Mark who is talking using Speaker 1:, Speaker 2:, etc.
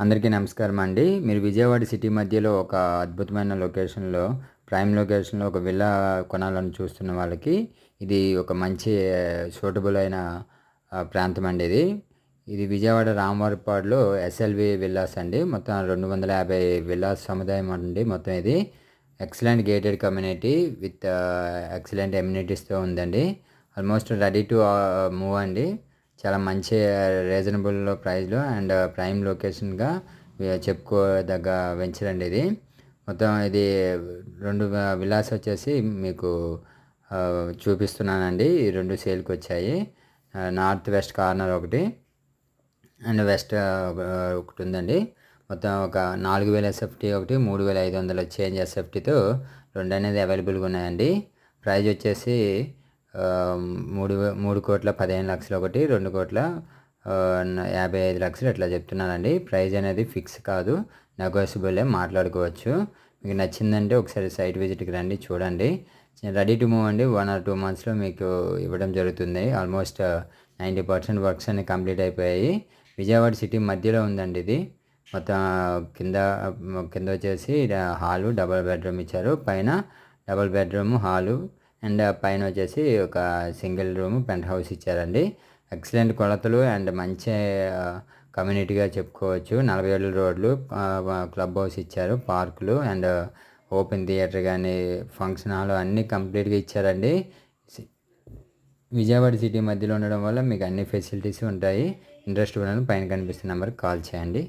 Speaker 1: అందరికీ నమస్కారం అండి. మీరు విజయవాడ సిటీ మధ్యలో ఒక అద్భుతమైన లొకేషన్‌లో, ప్రైమ్ లొకేషన్‌లో ఒక విల్లా కొనాలని చూస్తున్న వాళ్ళకి ఇది ఒక మంచి సూటబుల్ అయిన ప్రాంతం అండి ఇది. ఇది విజయవాడ రామవరపాడులో ఎస్ఎల్వి విల్లాస్ అండి. మొత్తం 250 విల్లాస్ సముదాయం అండి మొత్తం ఇది. Excellent gated community with excellent ఎమ్యూనిటీస్‌తో ఉందండి. ఆల్మోస్ట్ రెడీ టు మూవ్ అండి. చాలా మంచి రీజనబుల్ ప్రైస్‌లో అండ్ ప్రైమ్ లొకేషన్‌గా చెప్పుకోదగ్గ వెంచర్ అండి ఇది. మొత్తం ఇది 2 విల్లాస్ వచ్చేసి మీకు చూపిస్తున్నానండి. ఈ 2 సేల్‌కి వచ్చాయి. నార్త్ వెస్ట్ కార్నర్ ఒకటి అండ్ వెస్ట్ ఒకటి ఉందండి. మొత్తం ఒక 4000 ఎస్ఎఫ్టీ ఒకటి, 3500 చేంజ్ ఎస్ఎఫ్టీతో 2 అనేది అవైలబుల్‌గా ఉన్నాయండి. ప్రైస్ వచ్చేసి 3,15,00,000 ఒకటి, 2,55,00,000 ఇట్లా చెప్తున్నానండి. ప్రైస్ అనేది ఫిక్స్ కాదు, నెగోషియబులే, మాట్లాడుకోవచ్చు. మీకు నచ్చిందంటే ఒకసారి సైట్ విజిట్కి రండి, చూడండి. రెడీ టు మూవ్ అండి. 1 or 2 monthsలో మీకు ఇవ్వడం జరుగుతుంది. ఆల్మోస్ట్ 90% వర్క్స్ అన్ని కంప్లీట్ అయిపోయాయి. విజయవాడ సిటీ మధ్యలో ఉందండి ఇది. మొత్తం కింద వచ్చేసి హాలు, డబుల్ బెడ్రూమ్ ఇచ్చారు. పైన డబుల్ బెడ్రూమ్, హాలు అండ్ పైన వచ్చేసి ఒక సింగిల్ రూమ్ పెంట్ హౌస్ ఇచ్చారండి. ఎక్సలెంట్ కొలతలు అండ్ మంచి కమ్యూనిటీగా చెప్పుకోవచ్చు. 40 అడుగుల రోడ్లు, క్లబ్ హౌస్ ఇచ్చారు, పార్కులు అండ్ ఓపెన్ థియేటర్ కానీ, ఫంక్షన్ హాల్ అన్నీ కంప్లీట్గా ఇచ్చారండి. విజయవాడ సిటీ మధ్యలో ఉండడం వల్ల మీకు అన్ని ఫెసిలిటీస్ ఉంటాయి. ఇంట్రెస్ట్ ఉన్న పైన కనిపిస్తున్న నెంబర్కి కాల్ చేయండి.